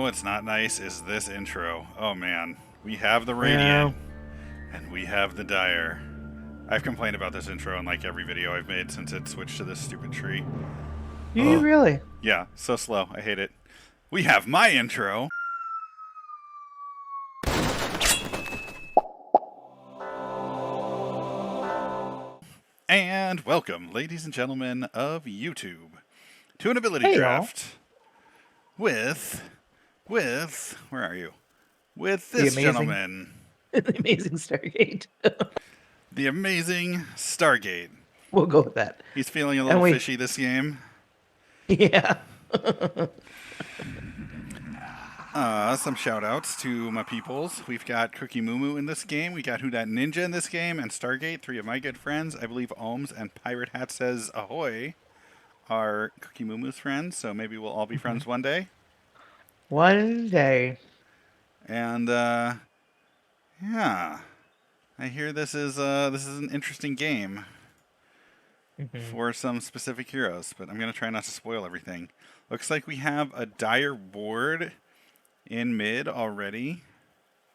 what's not nice is this intro. Oh man, we have the Radiant, Yeah. and we have the Dire. I've complained about this intro in like every video I've made since it switched to this stupid tree. Do you Oh, really? yeah, so slow. I hate it. We have my intro. And welcome, ladies and gentlemen of YouTube, to an ability Hey, y'all. draft with where are you? With The this amazing, gentleman, the amazing Stargate. the amazing Stargate. We'll go with that. He's feeling a And little we, fishy this game. yeah. Some shout outs to my peoples. We've got Cookie Moo Moo in this game. We got Who Dat Ninja in this game, and Stargate, three of my good friends. I believe Ohms and Pirate Hat Says Ahoy are Cookie Moo Moo's friends, so maybe we'll all be friends one day. One day. And yeah, I hear this is an interesting game for some specific heroes, but I'm gonna try not to spoil everything. Looks like we have a dire ward in mid already.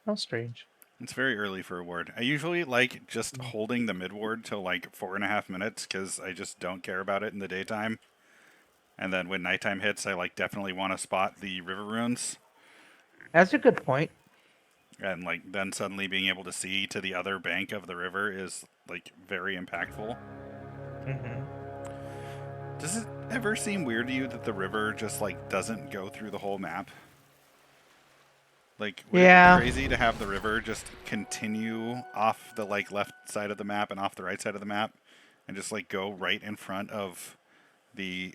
How strange. It's very early for a ward. I usually like just holding the mid ward till like 4.5 minutes because I just don't care about it in the daytime. And then when nighttime hits, I like definitely want to spot the river runes. That's a good point. And like then suddenly being able to see to the other bank of the river is like very impactful. Does it ever seem weird to you that the river just like doesn't go through the whole map? Like, would it be crazy to have the river just continue off the like left side of the map and off the right side of the map, and just like go right in front of the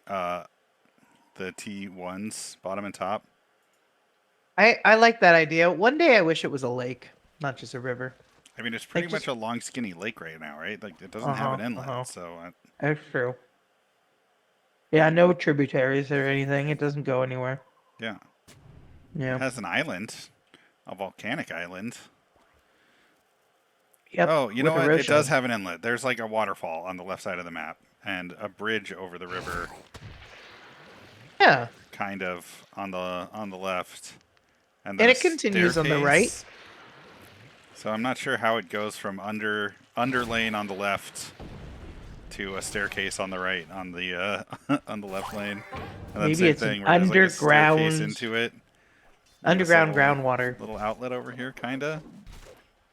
T1s, bottom and top? I like that idea. One day I wish it was a lake, not just a river. I mean, it's pretty Like much just a long, skinny lake right now, right? Like, it doesn't have an inlet, so That's true. Yeah, no tributaries or anything. It doesn't go anywhere. yeah. It Yeah. has an island, a volcanic island. Yep. Oh, you know With what? It does erosion. have an inlet. There's like a waterfall on the left side of the map, and a bridge over the river, Yeah. kind of on the left, and then And a it continues on the right. staircase. So I'm not sure how it goes from under lane on the left to a staircase on the right on the on the left lane, and then Maybe same it's an thing where there's like a staircase underground into it. And this underground groundwater. little outlet over here, kinda.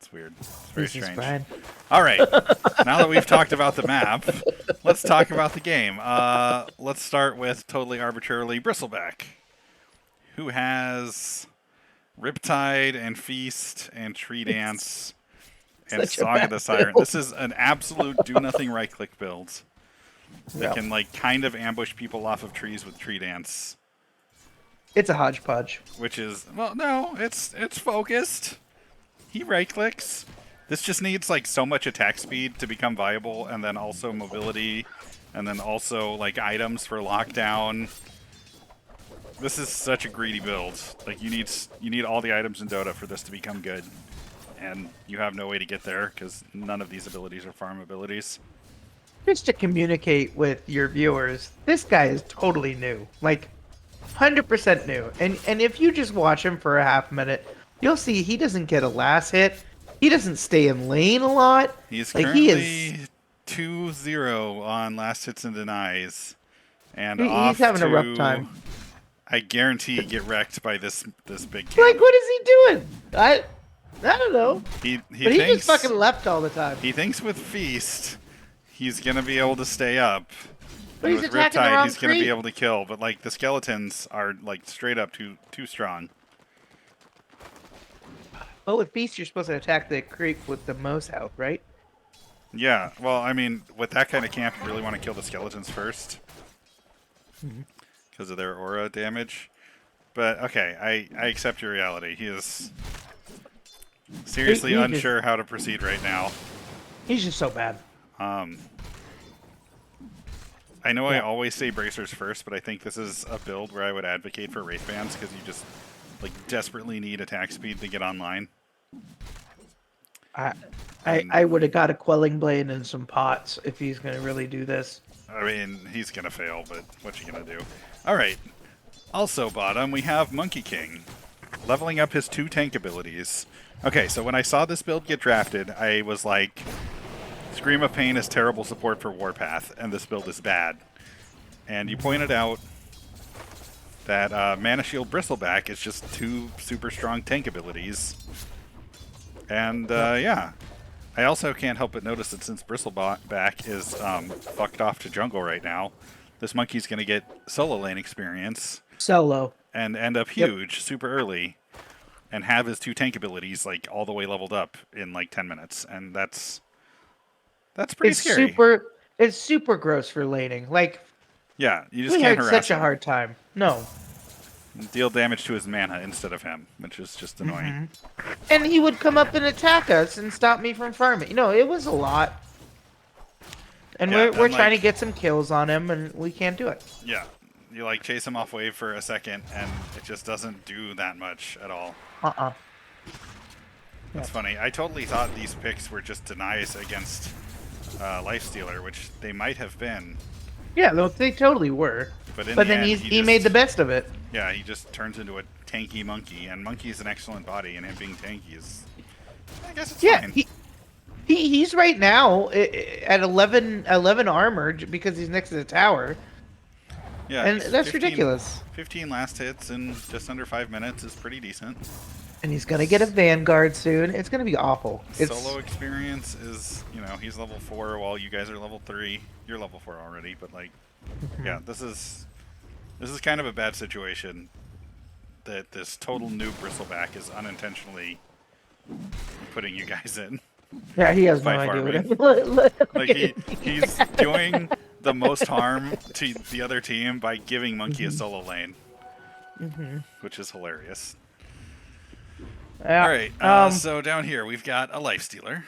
It's weird. It's very Jesus, strange. Brian. All right. Now that we've talked about the map, let's talk about the game. Let's start with totally arbitrarily Bristleback, who has Riptide and Feast and Tree Dance and Such a Song of bad the Siren. build. This is an absolute do-nothing right-click build that can like kind of ambush people off of trees with Tree Dance, It's a hodgepodge. which is, well, no, it's focused. He right-clicks. This just needs like so much attack speed to become viable, and then also mobility, and then also like items for lockdown. This is such a greedy build. Like you need all the items in Dota for this to become good, and you have no way to get there because none of these abilities are farm abilities. Just to communicate with your viewers, this guy is totally new. Like 100% new. And if you just watch him for a half minute, you'll see he doesn't get a last hit. He doesn't stay in lane a lot. He's Like currently 2-0 on last hits and denies, and he's off having to, a rough time. I guarantee get wrecked by this big camp. Like, what is he doing? I don't know. He But he thinks just fucking left all the time. he thinks with Feast he's gonna be able to stay up. But And he's with attacking the Riptide wrong he's gonna be creep. able to kill, but like the skeletons are like straight up too strong. Oh, with Beast, you're supposed to attack the creep with the most health, right? Yeah, well, I mean, with that kind of camp, you really want to kill the skeletons first because of their aura damage. But okay, I accept your reality. He is seriously He just- unsure how to proceed right now. He's just so bad. I know I always say bracers first, but I think this is a build where I would advocate for Wraith Bands because you just like desperately need attack speed to get online. I would have got a quelling blade and some pots if he's gonna really do this. I mean, he's gonna fail, but what you gonna do? All right, Also bottom, we have Monkeyin, leveling up his 2 tank abilities. Okay, so when I saw this build get drafted, I was like, Scream of Pain is terrible support for Warpath, and this build is bad. And you pointed out that Mana Shield Bristleback is just 2 super strong tank abilities. And yeah, I also can't help but notice that since Bristleback is fucked off to jungle right now, this monkey's going to get solo lane experience Solo. and end up huge super early and have his 2 tank abilities like all the way leveled up in like 10 minutes. And that's pretty scary. It's super gross for laning. Like, Yeah, you just we can't had harass such a him. hard time. No. Deal damage to his mana instead of him, which is just annoying. And he would come up and attack us and stop me from farming. You know, it was a lot. And Yeah, we're and, trying to like- get some kills on him, and we can't do it. Yeah, you like chase him off wave for a second, and it just doesn't do that much at all. That's funny. I totally thought these picks were just denies against Lifestealer, which they might have been. Yeah, they totally were. But in But the then end, he made the best of it. Yeah, he just turns into a tanky monkey, and monkey's an excellent body, and him being tanky is, I guess it's Yeah, fine. he's right now at 11 armor because he's next to the tower. Yeah, And he's that's 15 ridiculous. 15 last hits in just under 5 minutes is pretty decent. And he's gonna get a Vanguard soon. It's gonna be awful. Solo experience is, he's level 4 while you guys are level 3. You're level 4 already, but like, yeah, this is kind of a bad situation that this total new Bristleback is unintentionally putting you guys in. Yeah, he has no by idea farming. what Like he's doing the most harm to the other team by giving Monkey a solo lane, which is hilarious. Yeah. All right, so down here we've got a Lifestealer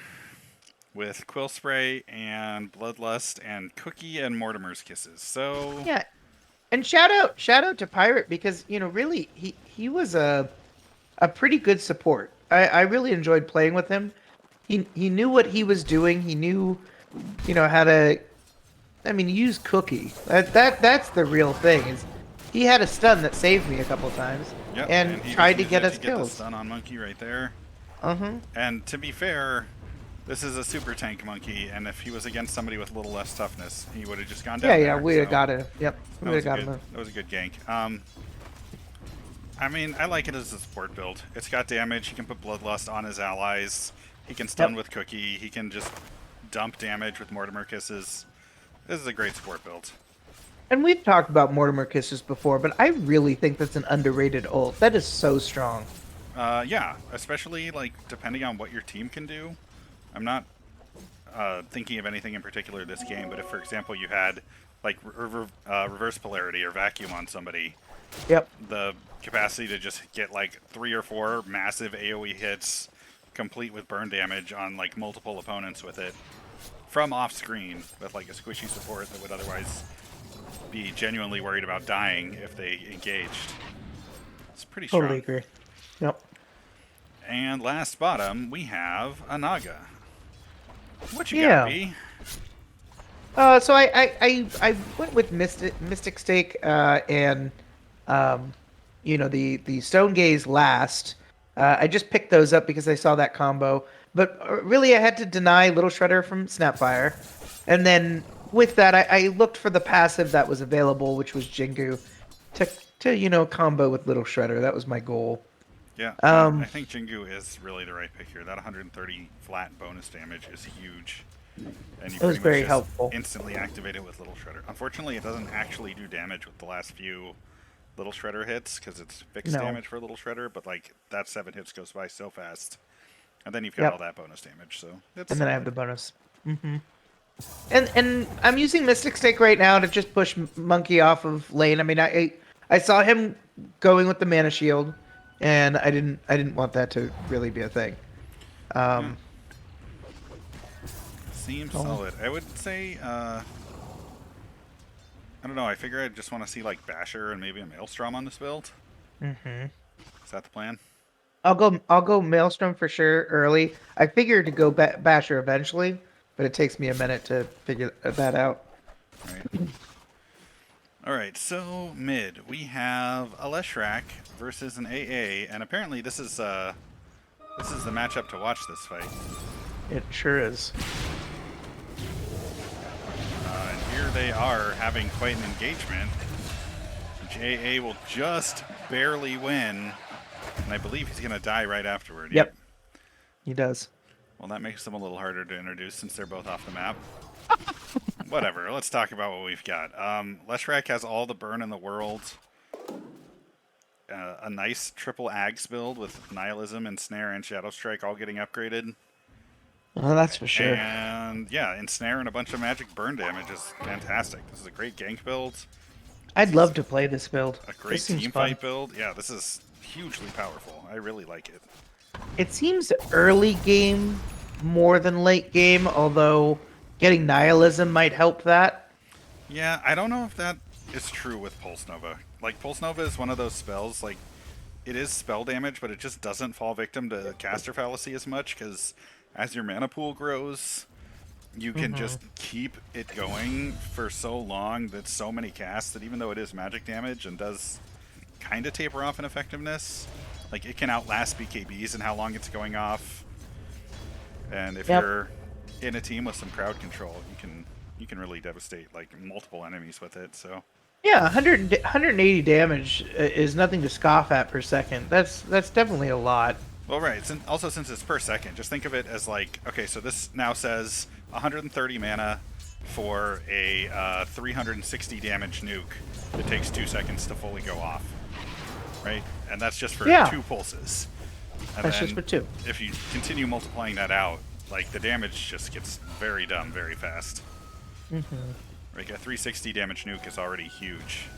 with Quill Spray and Bloodlust and Cookie and Mortimer's Kisses. So Yeah. And shout out to Pirate because really he was a pretty good support. I really enjoyed playing with him. He knew what he was doing. He knew how to use Cookie. That's the real thing. Is he had a stun that saved me a couple times yep, and he tried to just get used us it to get the kills. stun on Monkey right there. Uh-huh. And to be fair, this is a super tank Monkey, and if he was against somebody with a little less toughness, he would have just gone down. Yeah, there, we'd have so got it. Yep, we would have got him. that was a good gank. I mean, I like it as a support build. It's got damage. He can put Bloodlust on his allies. He can stun with Cookie. He can just dump damage with Mortimer Kisses. This is a great support build. And we've talked about Mortimer Kisses before, but I really think that's an underrated ult. That is so strong. Yeah, especially like depending on what your team can do. I'm not thinking of anything in particular this game, but if, for example, you had like reverse polarity or vacuum on somebody, Yep. the capacity to just get like 3 or 4 massive AoE hits, complete with burn damage on like multiple opponents with it, from off screen with like a squishy support that would otherwise be genuinely worried about dying if they engaged. It's pretty strong. Totally agree. Yep. And last bottom, we have a Naga. What you Yeah. got, B? So I went with Mystic Stake and the Stone Gaze last. I just picked those up because I saw that combo. But really, I had to deny Little Shredder from Snapfire, and then with that, I looked for the passive that was available, which was Jingu, to combo with Little Shredder. That was my goal. Yeah, I think Jingu is really the right pick here. That 130 flat bonus damage is huge. And you It was pretty much very just helpful. instantly activate it with Little Shredder. Unfortunately, it doesn't actually do damage with the last few Little Shredder hits because it's fixed No. damage for Little Shredder, but like that 7 hits goes by so fast. And then you've got all that bonus damage, so it's And then I have the bonus. And I'm using Mystic Stake right now to just push Monkey off of lane. I mean, I saw him going with the Mana Shield, and I didn't want that to really be a thing. Seems solid. I would say, I don't know, I figure I just want to see like Basher and maybe a Maelstrom on this build. Is that the plan? I'll go Maelstrom for sure early. I figured to go Basher eventually, but it takes me a minute to figure that out. Right. All right, so mid we have a Leshrac versus an AA, and apparently this is the matchup to watch this fight. It sure is. And here they are having quite an engagement. AA will just barely win, and I believe he's going to die right afterward. Yep, he does. Well, that makes them a little harder to introduce since they're both off the map. Whatever, let's talk about what we've got. Leshrac has all the burn in the world. A nice triple Ags build with Nihilism and Snare and Shadow Strike all getting upgraded. Well, that's for sure. And yeah, Ensnare and a bunch of magic burn damage is fantastic. This is a great gank build. I'd love to play this build. A great team fight build. Yeah, this is hugely powerful. I really like it. It seems early game more than late game, although getting Nihilism might help that. Yeah, I don't know if that is true with Pulse Nova. Like, Pulse Nova is one of those spells, like, it is spell damage, but it just doesn't fall victim to caster fallacy as much, because as your mana pool grows, you can just keep it going for so long that so many casts that even though it is magic damage and does kind of taper off in effectiveness, like, it can outlast BKBs and how long it's going off. And if you're in a team with some crowd control, you can really devastate like multiple enemies with it. So yeah, 180 damage is nothing to scoff at per second. That's definitely a lot. Well, right. Also, since it's per second, just think of it as like, okay, so this now says 130 mana for a 360 damage nuke that takes 2 seconds to fully go off, right? And that's just for 2 pulses. And that's then just for 2. If you continue multiplying that out, like the damage just gets very dumb very fast. Like a 360 damage nuke is already huge,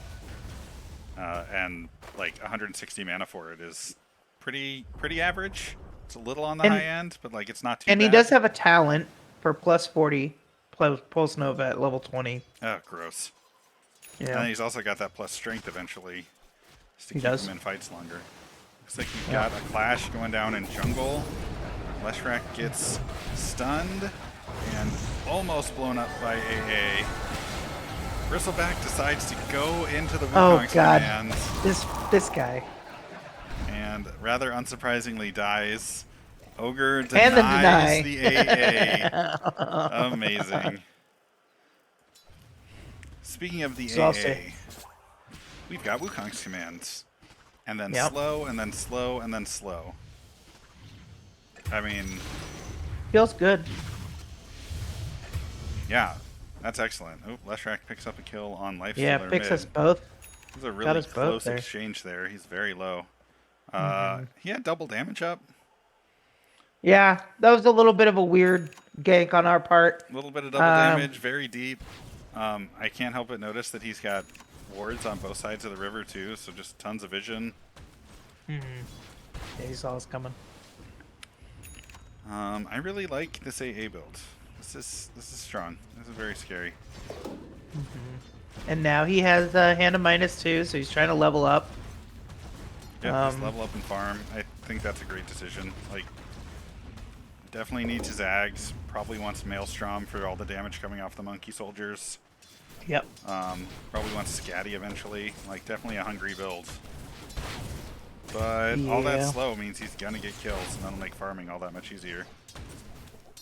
and like 160 mana for it is pretty average. It's a little on the high end, but like it's not too bad. And he does have a talent for plus 40 Pulse Nova at level 20. Oh, gross. Yeah. And he's also got that plus strength eventually, just to keep him in fights longer. Looks like you've got a clash going down in jungle. Leshrac gets stunned and almost blown up by AA. Bristleback decides to go into the Wukong's command. This guy. And rather unsurprisingly dies. Ogre denies the AA. Amazing. Speaking of the AA, we've got Wukong's commands. And then slow, and then slow, and then slow. I mean... feels good. Yeah, that's excellent. Oh, Leshrac picks up a kill on Lifestealer Yeah, picks us both. It was a really close exchange there. He's very low. He had double damage up. Yeah, that was a little bit of a weird gank on our part. A little bit of double damage, very deep. I can't help but notice that he's got wards on both sides of the river too, so just tons of vision. Yeah, he saw us coming. I really like this AA build. This is strong. This is very scary. And now he has Hand of -2, so he's trying to level up. Yeah, just level up and farm. I think that's a great decision. Like, definitely needs his Ags. Probably wants Maelstrom for all the damage coming off the monkey soldiers. Yep. Probably wants Scatty eventually. Like, definitely a hungry build. But all that slow means he's gonna get kills, and that'll make farming all that much easier.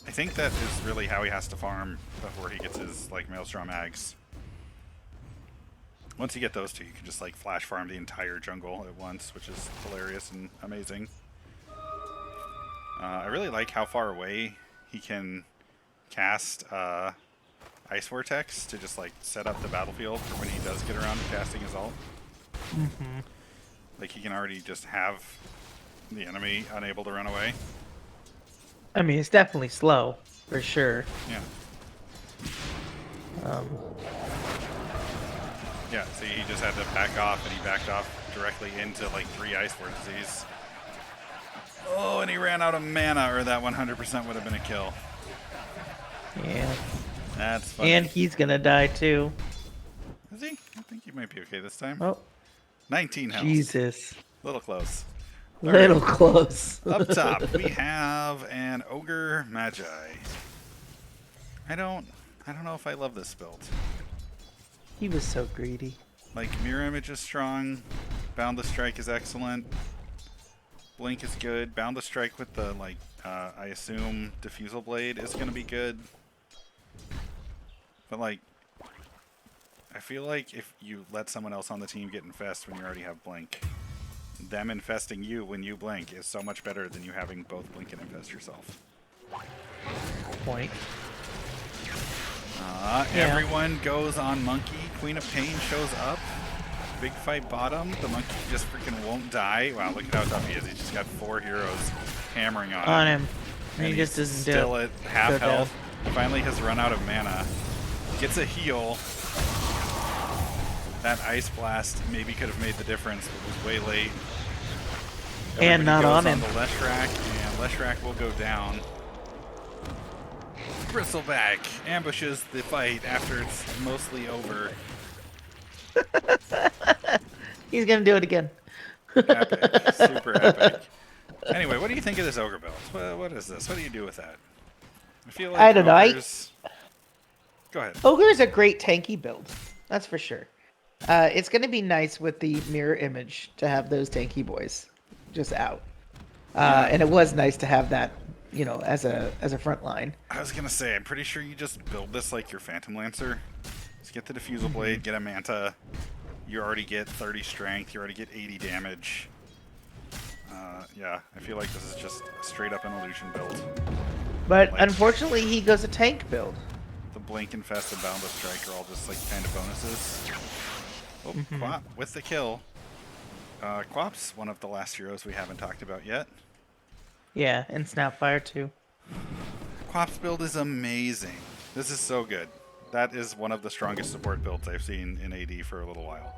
I think that is really how he has to farm before he gets his like Maelstrom Ags. Once you get those two, you can just like flash farm the entire jungle at once, which is hilarious and amazing. I really like how far away he can cast Ice Vortex to just like set up the battlefield for when he does get around to casting his ult. Like he can already just have the enemy unable to run away. I mean, it's definitely slow, for sure. Yeah. Yeah, see, he just had to back off, and he backed off directly into like 3 Ice Vortices. Oh, and he ran out of mana, or that 100% would have been a kill. Yeah. That's funny. And he's gonna die too. Is he? I think he might be okay this time. Oh. 19 health. Jesus. Little close. Little close. Up top, we have an Ogre Magi. I don't know if I love this build. He was so greedy. Like, Mirror Image is strong. Boundless Strike is excellent. Blink is good. Boundless Strike with the, like, I assume Diffusal Blade is going to be good. But, like, I feel like if you let someone else on the team get infest when you already have Blink, them infesting you when you blink is so much better than you having both blink and infest yourself. Point. Everyone goes on Monkey. Queen of Pain shows up. Big fight bottom. The Monkey just freaking won't die. Wow, look at how tough he is. He's just got 4 heroes hammering on him. And he just doesn't still at half health. Finally has run out of mana. Gets a heal. That Ice Blast maybe could have made the difference, but was way late. And not on him. The Leshrac, and Leshrac will go down. Bristleback ambushes the fight after it's mostly over. He's gonna do it again. Epic. Super epic. Anyway, what do you think of this Ogre build? What is this? What do you do with that? I feel like I don't know. Go ahead. Ogre is a great tanky build. That's for sure. It's going to be nice with the mirror image to have those tanky boys just out. And it was nice to have that, you know, as a front line. I was going to say, I'm pretty sure you just build this like your Phantom Lancer. Just get the Diffusal Blade, get a Manta. You already get 30 strength. You already get 80 damage. Yeah, I feel like this is just straight up an illusion build. But like, unfortunately, he goes a tank build. The Blink, Infest, and Boundless Strike are all just like kind of bonuses. Oh, Quap with the kill. Quap's one of the last heroes we haven't talked about yet. Yeah, and Snapfire too. Quap's build is amazing. This is so good. That is one of the strongest support builds I've seen in AD for a little while.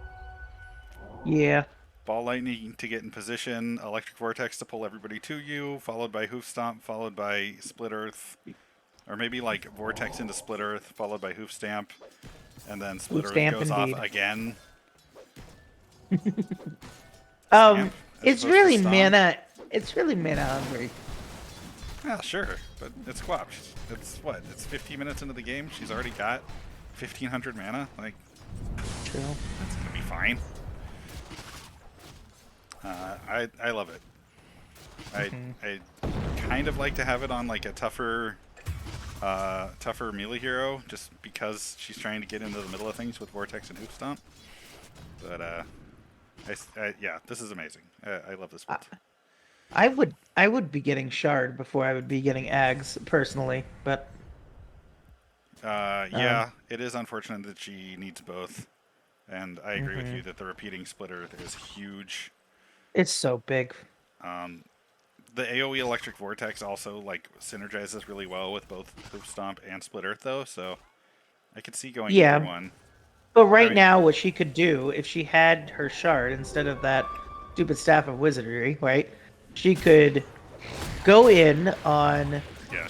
Yeah. Ball Lightning to get in position, Electric Vortex to pull everybody to you, followed by Hoof Stomp, followed by Split Earth. Or maybe like Vortex into Split Earth, followed by Hoof Stamp, and then Split Earth goes off again. It's really mana. It's really mana hungry. Yeah, sure, but it's Quap. It's what? It's 15 minutes into the game. She's already got 1,500 mana. Like, true. That's gonna be fine. I love it. I kind of like to have it on like a tougher melee hero, just because she's trying to get into the middle of things with Vortex and Hoof Stomp. But yeah, this is amazing. I love this build. I would be getting Shard before I would be getting Ags personally, but yeah, it is unfortunate that she needs both, and I agree with you that the repeating Split Earth is huge. It's so big. The AoE Electric Vortex also like synergizes really well with both Hoof Stomp and Split Earth, though, so I could see going either one. But now, what she could do if she had her Shard instead of that stupid Staff of Wizardry, right? She could go in on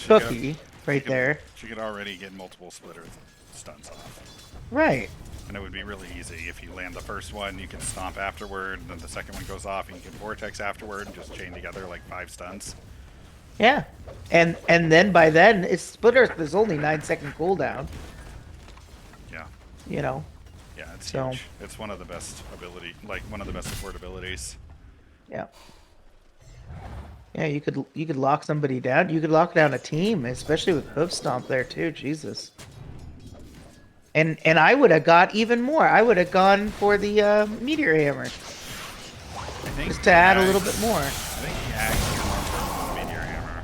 Cookie there. She could already get multiple Split Earth stuns off. Right. And it would be really easy. If you land the first one, you can Stomp afterward, and then the second one goes off, and you can Vortex afterward, and just chain together like 5 stuns. Yeah. And then by then, it's Split Earth. There's only 9-second cooldown. Yeah. You know? Yeah, it's huge. It's one of the best one of the best support abilities. Yeah. Yeah, you could lock somebody down. You could lock down a team, especially with Hoof Stomp there too. Jesus. And I would have got even more. I would have gone for the Meteor Hammer. Just to add a little bit more. I think the Axe is more important than the Meteor Hammer.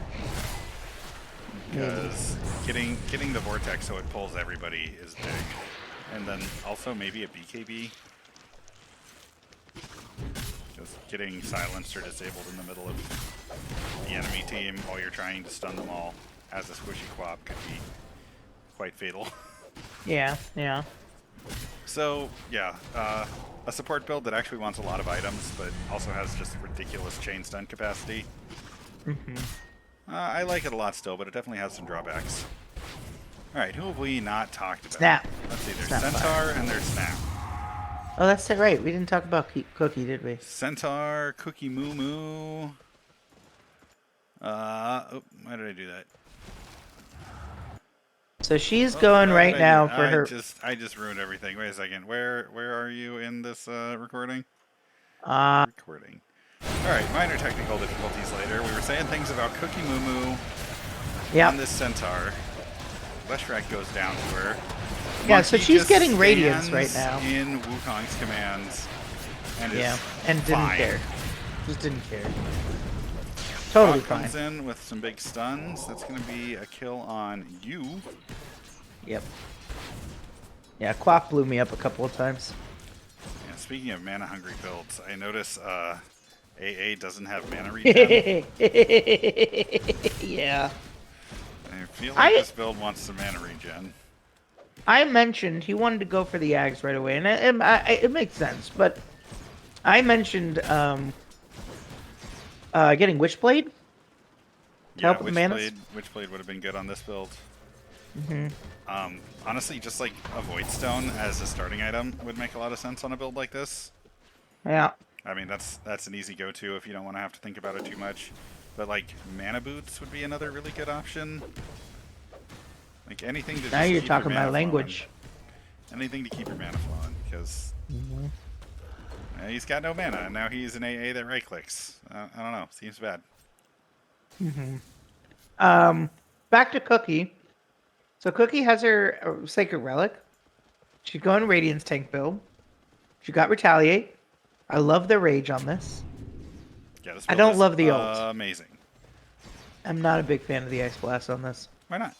Because getting the Vortex so it pulls everybody is big. And then also maybe a BKB. Just getting silenced or disabled in the middle of the enemy team while you're trying to stun them all as a squishy Quap could be quite fatal. Yeah, yeah. So, yeah, a support build that actually wants a lot of items, but also has just ridiculous chain stun capacity. I like it a lot still, but it definitely has some drawbacks. Alright, who have we not talked about? Snap. Let's see, there's Centaur and there's Snap. Oh, that's right. We didn't talk about Cookie, did we? Centaur, Cookie Moo Moo. Oh, why did I do that? So she's Oh, going what right did I now do? for her. I just ruined everything. Wait a second. Where are you in this recording? Uh, Recording. All right, minor technical difficulties later. We were saying things about Cookie Moo Moo on yeah. this centaur. Leshrac goes down to her. Yeah, so Monkey she's just getting radiance right stands now. in Wukong's commands and Yeah, is and didn't fine. care. Just didn't care. Totally Hawk fine. comes in with some big stuns. That's going to be a kill on you. Yep. Yeah, Quack blew me up a couple of times. Yeah, speaking of mana-hungry builds, I notice AA doesn't have mana regen. Yeah. I feel like this build wants some mana regen. I mentioned he wanted to go for the Ags right away, and it makes sense. But I mentioned getting Witchblade to help with the manas. Witchblade would have been good on this build. Mm-hmm. Honestly, just like a Void Stone as a starting item would make a lot of sense on a build like this. Yeah. I mean, that's an easy go-to if you don't want to have to think about it too much. But like mana boots would be another really good option. Like anything to just Now you're keep talking your mana my language. flowing. Anything to keep your mana flowing, because he's got no mana, and now he's an AA that right-clicks. I don't know. Seems bad. Back to Cookie. So Cookie has her Sacred Relic. She's going Radiance tank build. She got Retaliate. I love the Rage on this. Yeah, this I build don't is love the ult. amazing. I'm not a big fan of the Ice Blast on this. Why not?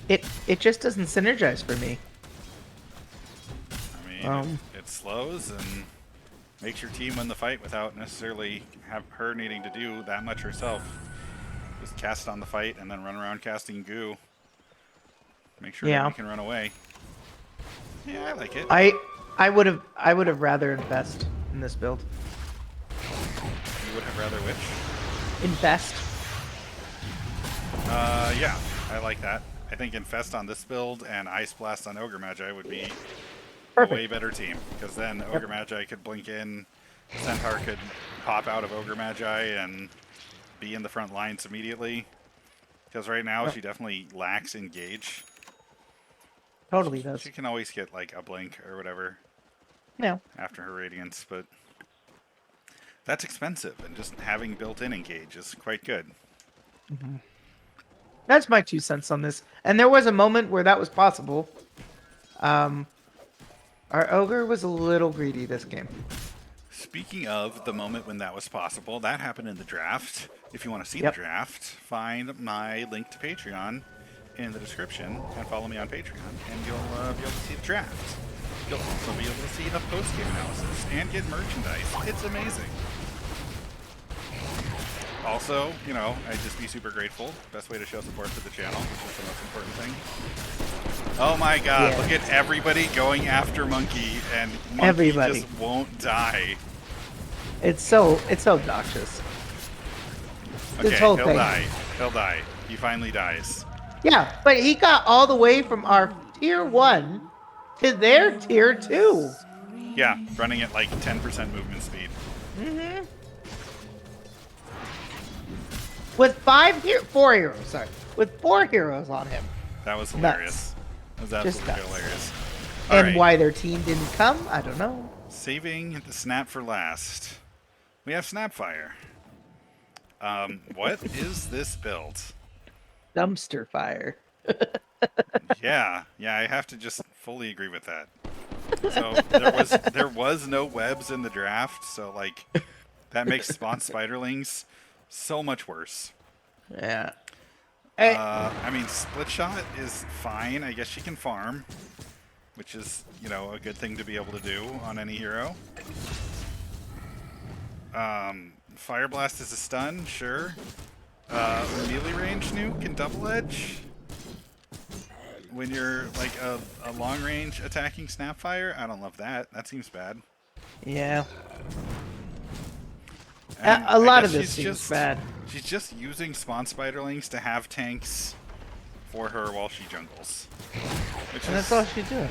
It just doesn't synergize for me. I mean, it slows and makes your team win the fight without necessarily have her needing to do that much herself. Just cast on the fight and then run around casting goo. Make sure nobody can run away. Yeah, I like it. I would have rather invest in this build. You would have rather which? Invest. Yeah, I like that. I think Infest on this build and Ice Blast on Ogre Magi would be a way better team, because then Ogre Magi could blink in, Centaur could pop out of Ogre Magi and be in the front lines immediately. Because right now she definitely lacks engage. Totally does. She can always get like a blink or whatever. No. After her Radiance, but that's expensive, and just having built-in engage is quite good. That's my 2 cents on this. And there was a moment where that was possible. Our Ogre was a little greedy this game. Speaking of the moment when that was possible, that happened in the draft. If you want to see the draft, find my link to Patreon in the description and follow me on Patreon, and you'll be able to see the draft. You'll also be able to see a post-game analysis and get merchandise. It's amazing. Also, you know, I'd just be super grateful. Best way to show support for the channel, which is the most important thing. Oh my god, look at everybody going after Monkey, and Monkey just won't die. It's so obnoxious. Okay, he'll die. He'll die. He finally dies. Yeah, but he got all the way from our tier 1 to their tier 2. Yeah, running at like 10% movement speed. Mm-hmm. With 4 heroes, sorry. With 4 heroes on him. That was hilarious. That was absolutely hilarious. And why their team didn't come, I don't know. Saving the snap for last. We have Snapfire. What is this build? Dumpster fire. yeah, I have to just fully agree with that. So there was no webs in the draft, so like that makes spawn spiderlings so much worse. Yeah. I mean, split shot is fine. I guess she can farm, which is, you know, a good thing to be able to do on any hero. Fire blast is a stun, sure. Melee range nuke can double edge when you're like a long range attacking Snapfire. I don't love that. That seems bad. Yeah. And a lot of this seems bad. She's just using spawn spiderlings to have tanks for her while she jungles. And that's all she's doing.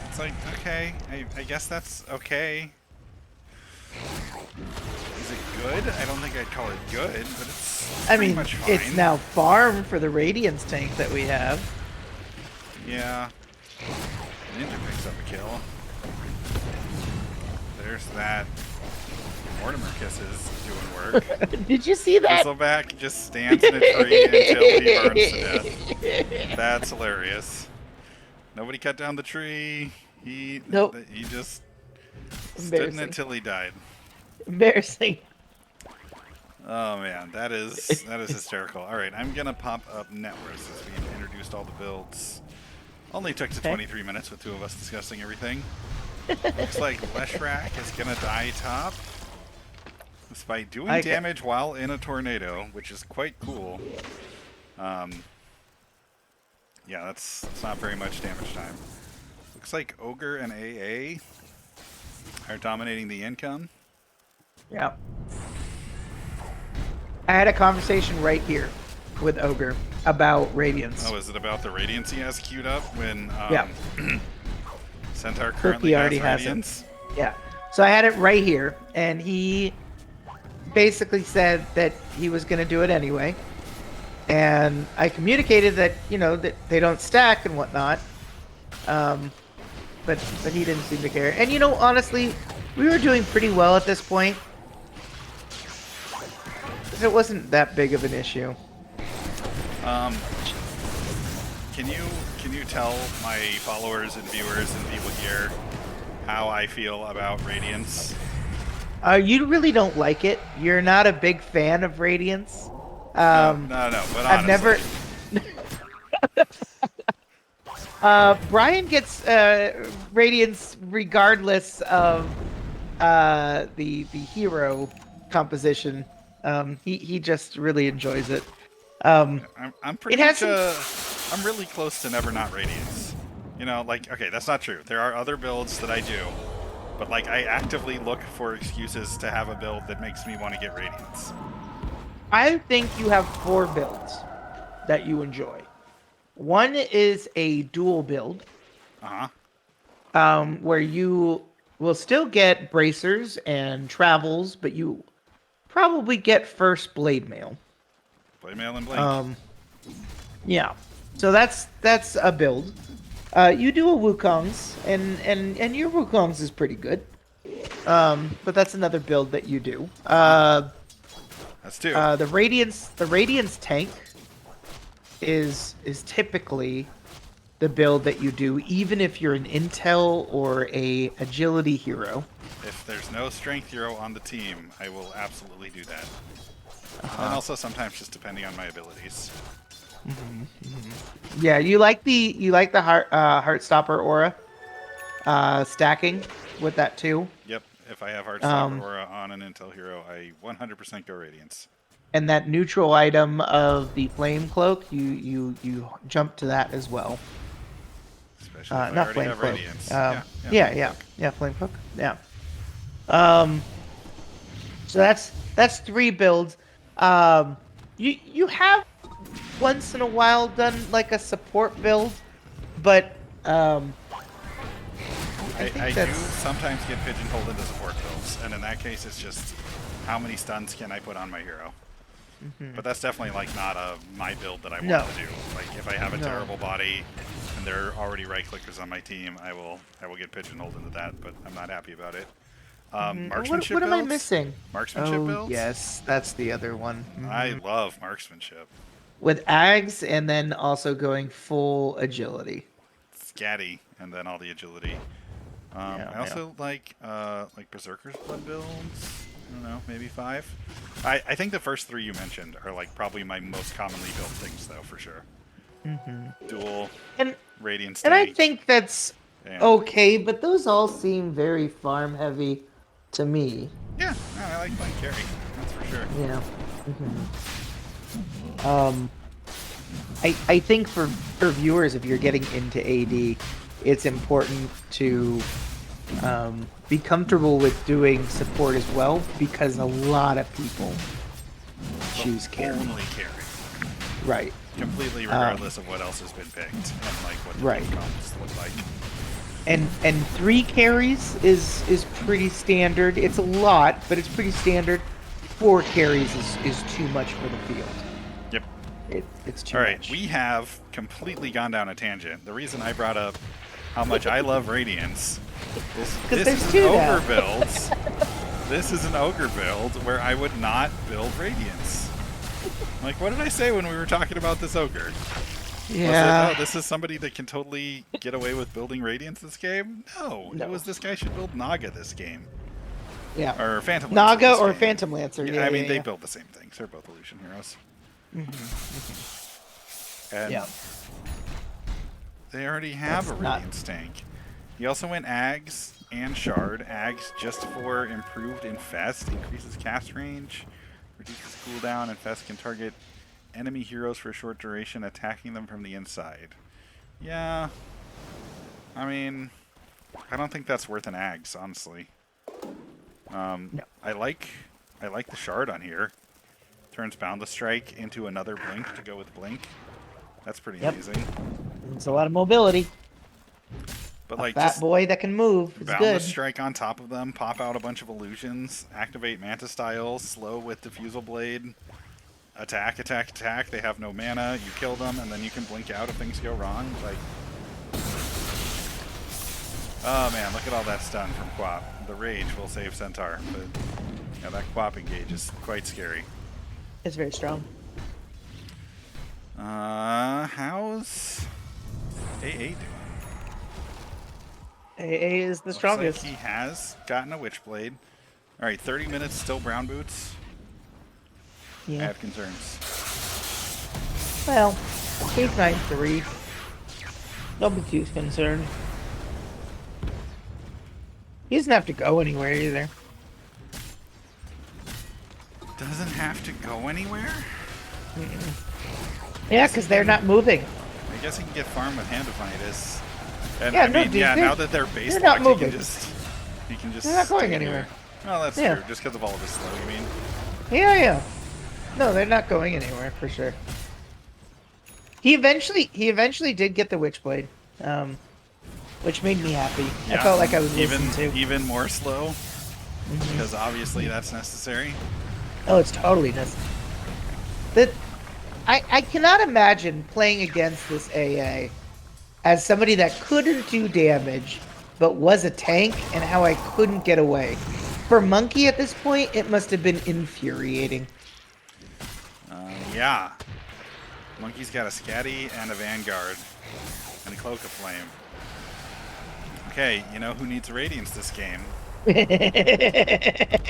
It's like, okay, I guess that's okay. Is it good. I don't think I'd call it good, but it's I pretty mean, much fine. it's now farm for the Radiance tank that we have. Yeah. Ninja picks up a kill. There's that. Mortimer Kisses doing work. Did you see that? Bristleback just stands in a tree until he burns to death. That's hilarious. Nobody cut down the tree. He just stood in it until he died. Embarrassing. Oh man, that is hysterical. All right, I'm gonna pop up Networks as we introduced all the builds. Only took to 23 minutes with two of us discussing everything. Looks like Leshrac is gonna die top, despite doing damage while in a tornado, which is quite cool. Yeah, that's not very much damage time. Looks like Ogre and AA are dominating the income. Yeah. I had a conversation right here with Ogre about Radiance. Oh, is it about the Radiance he has queued up when yeah. Centaur currently already has Radiance? Yeah. So I had it right here, and he basically said that he was going to do it anyway. And I communicated that, you know, that they don't stack and whatnot. But he didn't seem to care. And, you know, honestly, we were doing pretty well at this point. It wasn't that big of an issue. Can you tell my followers and viewers and people here how I feel about Radiance? You really don't like it. You're not a big fan of Radiance. No, but honestly. I've never. Brian gets Radiance regardless of the hero composition. He just really enjoys it. I'm pretty much I'm really close to never not Radiance. You know, like, okay, that's not true. There are other builds that I do, but like I actively look for excuses to have a build that makes me want to get Radiance. I think you have 4 builds that you enjoy. One is a dual build. Where you will still get bracers and travels, but you probably get first blade mail. Blade mail and blink. Yeah. So that's a build. You do a Wukong's, and your Wukong's is pretty good. But that's another build that you do. That's 2. The Radiance tank is typically the build that you do, even if you're an intel or a agility hero. If there's no strength hero on the team, I will absolutely do that. And also sometimes just depending on my abilities. Yeah, you like the Heartstopper aura stacking with that too. Yep, if I have Heartstopper aura on an intel hero, I 100% go Radiance. And that neutral item of the flame cloak, you jump to that as well. Especially if not I already flame have cloak. Radiance. Yeah, flame cloak. Yeah. So that's 3 builds. You have once in a while done like a support build, but I do sometimes get pigeonholed into support builds, and in that case, it's just how many stuns can I put on my hero. But that's definitely like not my build that I want to do. Like if I have a terrible body and there are already right clickers on my team, I will get pigeonholed into that. But I'm not happy about it. Marksmanship what am I builds? missing? Marksmanship builds? Yes, that's the other one. I love marksmanship. With Ags and then also going full agility. Scatty and then all the agility. I also like Berserker's Blood builds. I don't know, maybe 5. I think the first 3 you mentioned are like probably my most commonly built things though, for sure. Dual and Radiance and tank, I think that's okay, but those all seem very farm heavy to me. Yeah, no, I like playing carry. That's for sure. Yeah. I think for viewers, if you're getting into AD, it's important to be comfortable with doing support as well, because a lot of people choose carry. Only carry. Right. Completely regardless of what else has been picked and like what the combos look like. And 3 carries is pretty standard. It's a lot, but it's pretty standard. 4 carries is too much for the field. Yep. It's too All right, much. we have completely gone down a tangent. The reason I brought up how much I love Radiance is Because this there's is an 2 ogre now. build. This is an ogre build where I would not build Radiance. Like, what did I say when we were talking about this ogre? Yeah. Was it, oh, this is somebody that can totally get away with building Radiance this game? No, it No. was this guy should build Naga this game. Yeah. Or Phantom Lancer Naga this or game. Phantom Lancer. Yeah, Yeah, I mean, yeah, they yeah. build the same things. They're both illusion heroes. Mm-hmm. And Yeah. they already have That's a Radiance tank. He also went Ags and Shard. Ags just for improved Infest, increases cast range, reduces cooldown. Infest can target enemy heroes for a short duration, attacking them from the inside. Yeah, I mean, I don't think that's worth an Ags, honestly. No. I like the Shard on here. Turns Boundless Strike into another Blink to go with Blink. That's pretty amazing. It's a lot of mobility. But A like, fat just boy that can move. It's Boundless good. Strike on top of them, pop out a bunch of illusions, activate Manta Style, slow with Diffusal Blade, attack, attack, attack. They have no mana, you kill them, and then you can blink out if things go wrong. Like, oh man, look at all that stun from Quap. The Rage will save Centaur, but yeah, that Quap engage is quite scary. It's very strong. How's AA doing? AA is the Looks strongest. like he has gotten a Witchblade. Alright, 30 minutes, still brown boots. I Yeah. have concerns. Well, he's 9-3. Don't be too concerned. He doesn't have to go anywhere either. Doesn't have to go anywhere? Yeah, because they're not moving. I guess he can get farm with Hand of Midas. And Yeah, I no, mean, dude, yeah, they're- now that they're base they're not locked, moving. he can just They're not going stay anywhere. here. Well, that's Yeah. true, just because of all of his slow, you mean? Yeah. No, they're not going anywhere for sure. He eventually did get the Witchblade, which made me happy. I felt like I was listened to. even more slow, because obviously that's necessary. Oh, it's totally necessary. I cannot imagine playing against this AA as somebody that couldn't do damage, but was a tank, and how I couldn't get away. For Monkey at this point, it must have been infuriating. Yeah. Monkey's got a Scatty and a Vanguard, and a Cloak of Flame. Okay, you know who needs Radiance this game?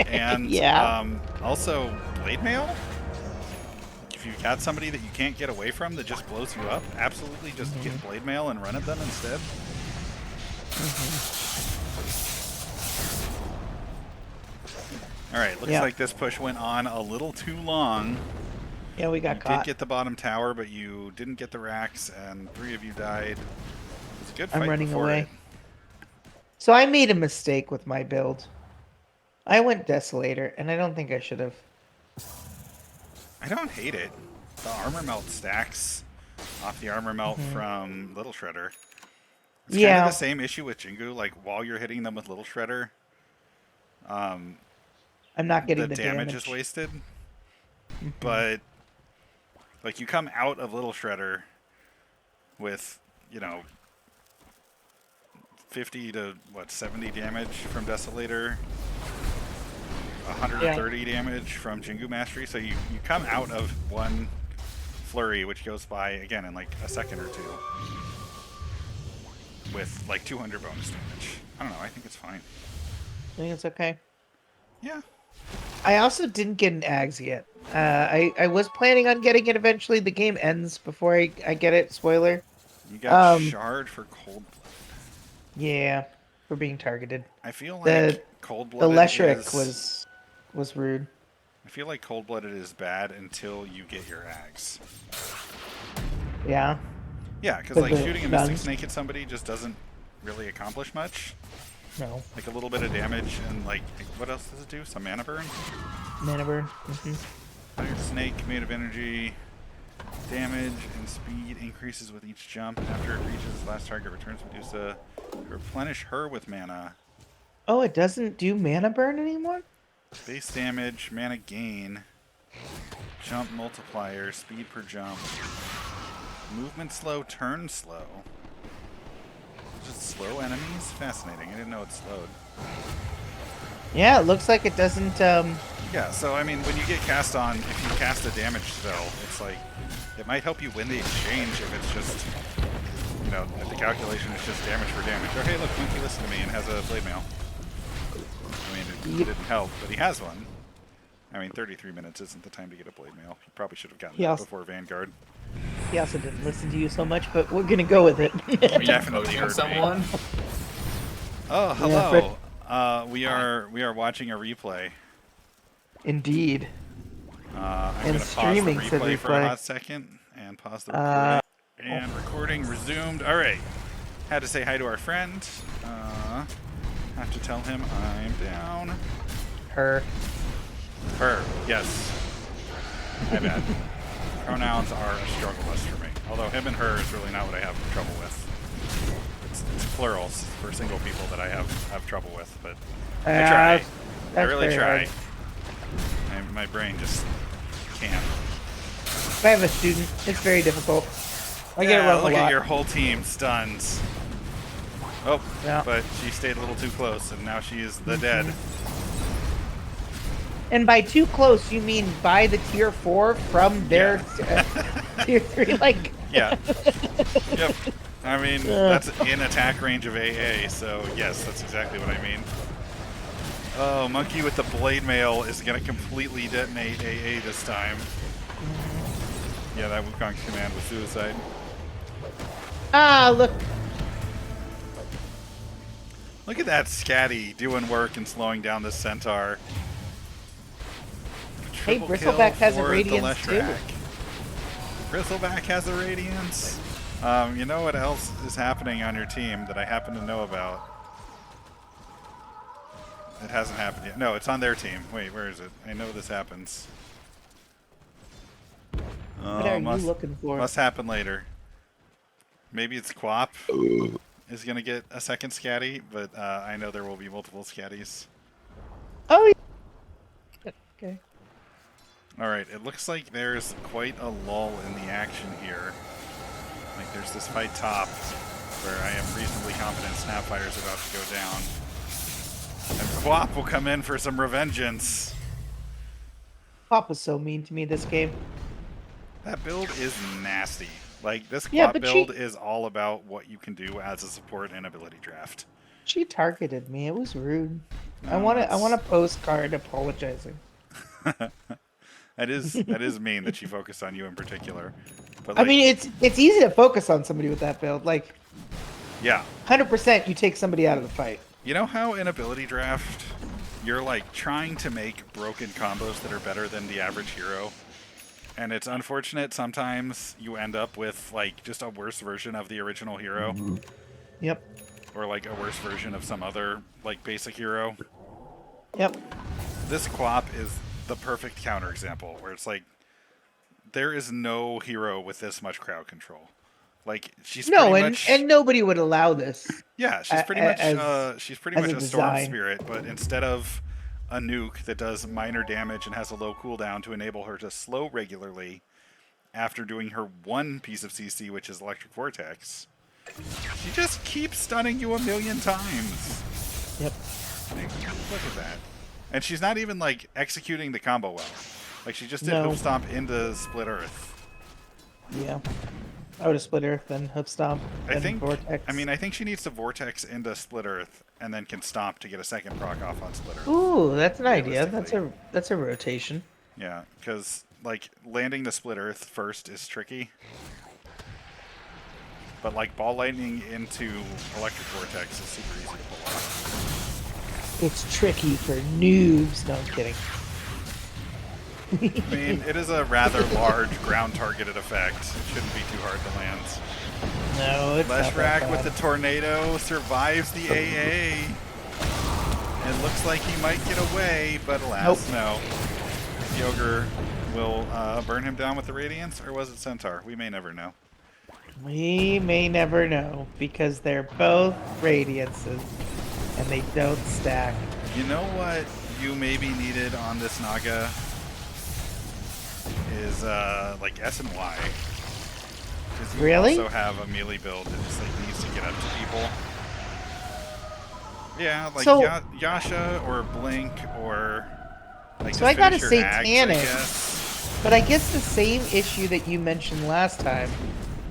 And Yeah. also Blade Mail. If you've got somebody that you can't get away from that just blows you up, absolutely just get Blade Mail and run at them instead. Alright, looks like this push went on a little too long. Yeah, we got You caught. did get the bottom tower, but you didn't get the racks, and 3 of you died. It was a good fight I'm running before away. it. So I made a mistake with my build. I went Desolator, and I don't think I should have. I don't hate it. The armor melt stacks off the armor melt from Little Shredder. It's kind of the same issue with Jingu. Like, while you're hitting them with Little Shredder, I'm not getting the damage is wasted. But, like, you come out of Little Shredder with, 50 to, 70 damage from Desolator, 130 damage from Jingu Mastery. So you come out of one flurry, which goes by, again, in, like, a second or two, with, like, 200 bonus damage. I don't know. I think it's fine. I think it's okay. Yeah. I also didn't get an Ags yet. I was planning on getting it eventually. The game ends before I get it. Spoiler. You got Shard for Cold Blood. Yeah, we're being targeted. I feel like The Cold-Blooded Leshric is... was rude. I feel like Cold-Blooded is bad until you get your Ags. Yeah. Yeah, because But like the shooting a Mystic guns- Snake at somebody just doesn't really accomplish much. No. Like a little bit of damage and like what else does it do? Some mana burn? Mana burn. Fire Snake made of energy. Damage and speed increases with each jump. After it reaches its last target, returns Medusa. Replenish her with mana. Oh, it doesn't do mana burn anymore? Base damage, mana gain, jump multiplier, speed per jump, movement slow, turn slow. Just slow enemies? Fascinating. I didn't know it slowed. Yeah, it looks like it doesn't. Yeah, so I mean, when you get cast on, if you cast a damage spell, it's like, it might help you win the exchange if it's just, you know, if the calculation is just damage for damage. Oh, hey, look, Monkey listened to me and has a blade mail. I mean, it didn't help, but he has one. I mean, 33 minutes isn't the time to get a blade mail. You probably should have gotten that before Vanguard. He also didn't listen to you so much, but we're gonna go with it. You definitely heard someone. Oh, hello. We are watching a replay. Indeed. I'm going to pause the replay for a hot second and pause the recording. And recording resumed. All right. Had to say hi to our friend. Have to tell him I'm down. Her. Yes. My bad. Pronouns are a struggle list for me. Although him and her is really not what I have trouble with. It's plurals for single people that I have trouble with, but I try. I really try. My brain just can't. If I have a student, it's very difficult. I get it wrong a lot. Look at your whole team stuns. Oh, yeah. But she stayed a little too close, and now she is the dead. And by too close, you mean by the tier 4 from their tier 3? Like. Yeah. Yep. I mean, that's in attack range of AA, so yes, that's exactly what I mean. Oh, Monkey with the blade mail is going to completely detonate AA this time. Yeah, that Wukong's command was suicide. Ah, look. Look at that Scatty doing work and slowing down this Centaur. Hey, Bristleback has a Radiance too. Bristleback has a Radiance. You know what else is happening on your team that I happen to know about? It hasn't happened yet. No, it's on their team. Wait, where is it? I know this happens. What are you looking for? Must happen later. Maybe it's Quap is going to get a second Scatty, but I know there will be multiple Scatties. Oh, yeah. Okay. All right, it looks like there's quite a lull in the action here. Like there's this fight top where I am reasonably confident Snapfire is about to go down. And Quap will come in for some revengeance. Quap was so mean to me this game. That build is nasty. Like this Quap build is all about what you can do as a support and ability draft. She targeted me. It was rude. No, I want a postcard apologizing. That is mean that she focused on you in particular. But like, I mean, it's easy to focus on somebody with that build. Like, yeah, 100% you take somebody out of the fight. You know how in ability draft, you're like trying to make broken combos that are better than the average hero, and it's unfortunate sometimes you end up with like just a worse version of the original hero. Mm-hmm. Yep. Or like a worse version of some other like basic hero. Yep. This Quap is the perfect counterexample where it's like there is no hero with this much crowd control. Like she's and nobody would allow this. Yeah, she's pretty much a storm spirit, but instead of a nuke that does minor damage and has a low cooldown to enable her to slow regularly after doing her one piece of CC, which is Electric Vortex, she just keeps stunning you a million times. Yep. Look at that. And she's not even like executing the combo well. Like she just did Hoof Stomp into Split Earth. Yeah. I would have Split Earth, then Hoof Stomp, then Vortex. I mean, I think she needs to Vortex into Split Earth and then can Stomp to get a second proc off on Split Earth. Ooh, that's an idea. That's a rotation. Yeah, because like landing the Split Earth first is tricky. But like Ball Lightning into Electric Vortex is super easy to pull off. It's tricky for noobs. No, I'm kidding. I mean, it is a rather large ground-targeted effect. It shouldn't be too hard to land. No, it's not Leshrac with the tornado survives the AA. It looks like he might get away, but alas, no. The Ogre will burn him down with the Radiance, or was it Centaur? We may never know. We may never know, because they're both Radiances, and they don't stack. You know what you maybe needed on this Naga is like S and Y. Because you Really? also have a melee build that just like needs to get up to people. Yeah, like So- Yasha or Blink or like So just I gotta finish your say Ags, I Tanic. guess. But I guess the same issue that you mentioned last time,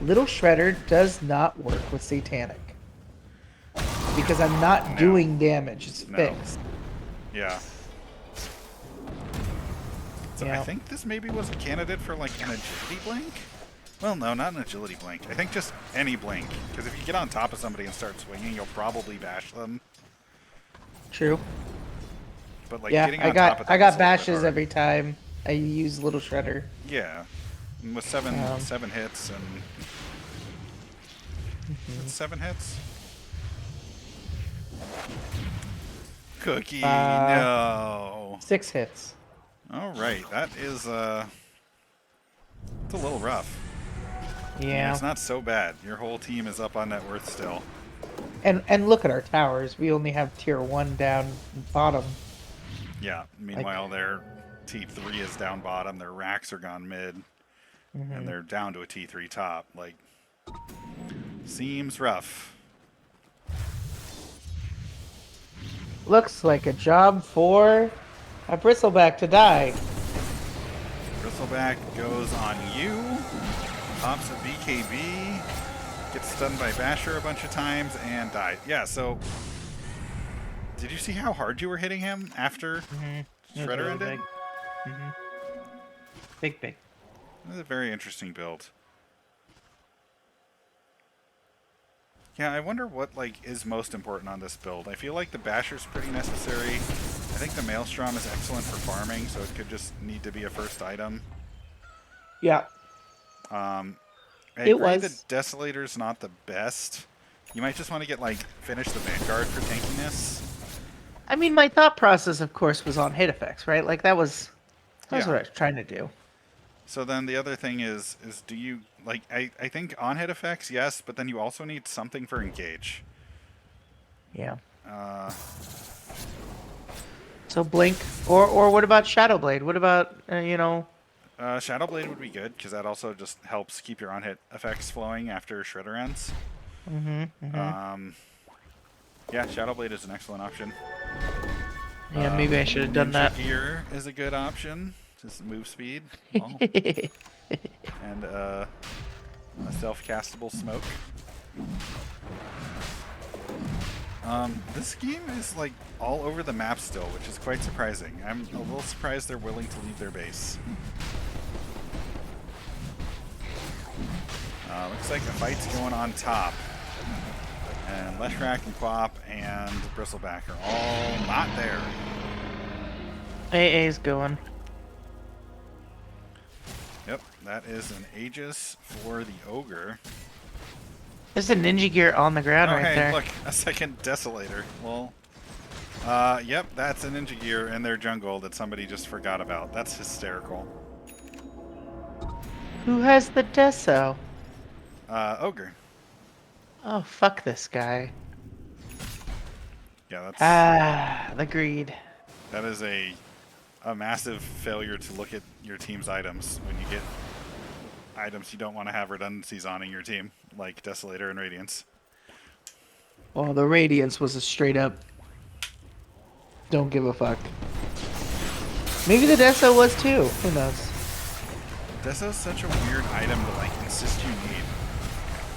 Little Shredder does not work with Satanic. Because I'm not No. doing damage. It's No. fixed. Yeah. So I Yeah. think this maybe was a candidate for like an agility blink? Well, no, not an agility blink. I think just any blink. Because if you get on top of somebody and start swinging, you'll probably bash them. True. But like Yeah, getting I on top of got them is a little bit bashes hard. every time I use Little Shredder. Yeah. And with seven hits and Is it 7 hits? Cookie, no. 6 hits. All right, that is it's a little rough. Yeah. It's not so bad. Your whole team is up on net worth still. And look at our towers. We only have tier 1 down bottom. Yeah. Meanwhile, their T3 is down bottom. Their racks are gone mid, and they're down to a T3 top. Like, seems rough. Looks like a job for a bristleback to die. Bristleback goes on you. Pops a BKB. Gets stunned by Basher a bunch of times and died. Yeah, so did you see how hard you were hitting him after Shredder Really ended? Big. Big. That's a very interesting build. Yeah, I wonder what like is most important on this build. I feel like the Basher's pretty necessary. I think the Maelstrom is excellent for farming, so it could just need to be a first item. Yeah. I It agree was. that Desolator's not the best. You might just want to get like finish the Vanguard for tankiness. I mean, my thought process, of course, was on hit effects, right? Like that was Yeah. what I was trying to do. So then the other thing is do you like I think on hit effects, yes, but then you also need something for engage. Yeah. So So Blink, or what about Shadowblade? What about Shadowblade would be good because that also just helps keep your on hit effects flowing after Shredder ends. Yeah, Shadowblade is an excellent option. Yeah, maybe I should have done Ninja that. Gear is a good option. Just move speed. Well, and a self-castable smoke. This game is like all over the map still, which is quite surprising. I'm a little surprised they're willing to leave their base. Looks like the fight's going on top. And Leshrac and Quap and Bristleback are all not there. AA's going. Yep, that is an Aegis for the Ogre. There's a Ninja Gear on the ground Oh, right hey, there. look, a second Desolator. Well, yep, that's a Ninja Gear in their jungle that somebody just forgot about. That's hysterical. Who has the Deso? Ogre. Oh, fuck this guy. Yeah, that's The greed. that is a massive failure to look at your team's items when you get items you don't want to have redundancies on in your team, like Desolator and Radiance. Well, the Radiance was a straight up don't give a fuck. Maybe the Deso was too. Who knows? Deso's such a weird item to like insist you need.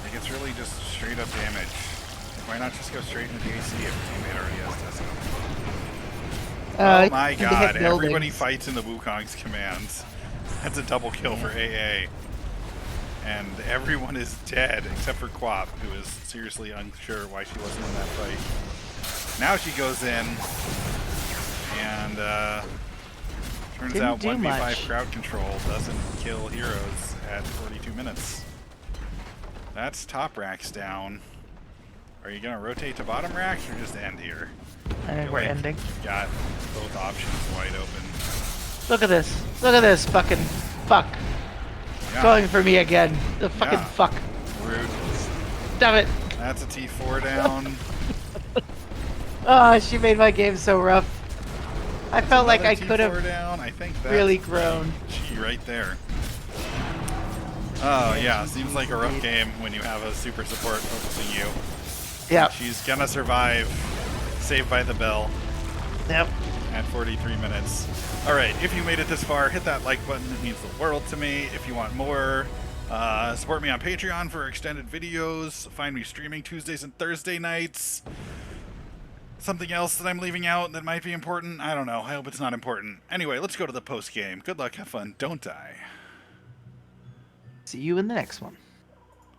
Like it's really just straight up damage. Why not just go straight into the AC if your teammate already has Deso? Oh my they hit god, buildings. everybody fights in the Wukong's commands. That's a double kill for AA. And everyone is dead except for Quap, who is seriously unsure why she wasn't in that fight. Now she goes in, and turns Didn't out do 1v5 much. crowd control doesn't kill heroes at 42 minutes. That's top racks down. Are you going to rotate to bottom racks or just end here? I think we're ending. You've got both options wide open. Look at this. Look at this fucking fuck. Yeah. Going for me again. The fucking Yeah. fuck. Rude. Damn it. That's a T4 down. Oh, she made my game so rough. I That's felt like another I could T4 have down. I think that's really grown. GG right there. Oh yeah, GG seems like a rough indeed. game when you have a super support focusing you. Yep. She's gonna survive. Saved by the bell Yep. at 43 minutes. Alright, if you made it this far, hit that like button. It means the world to me. If you want more, support me on Patreon for extended videos. Find me streaming Tuesdays and Thursday nights. Something else that I'm leaving out that might be important? I don't know. I hope it's not important. Anyway, let's go to the post game. Good luck, have fun, don't die. See you in the next one.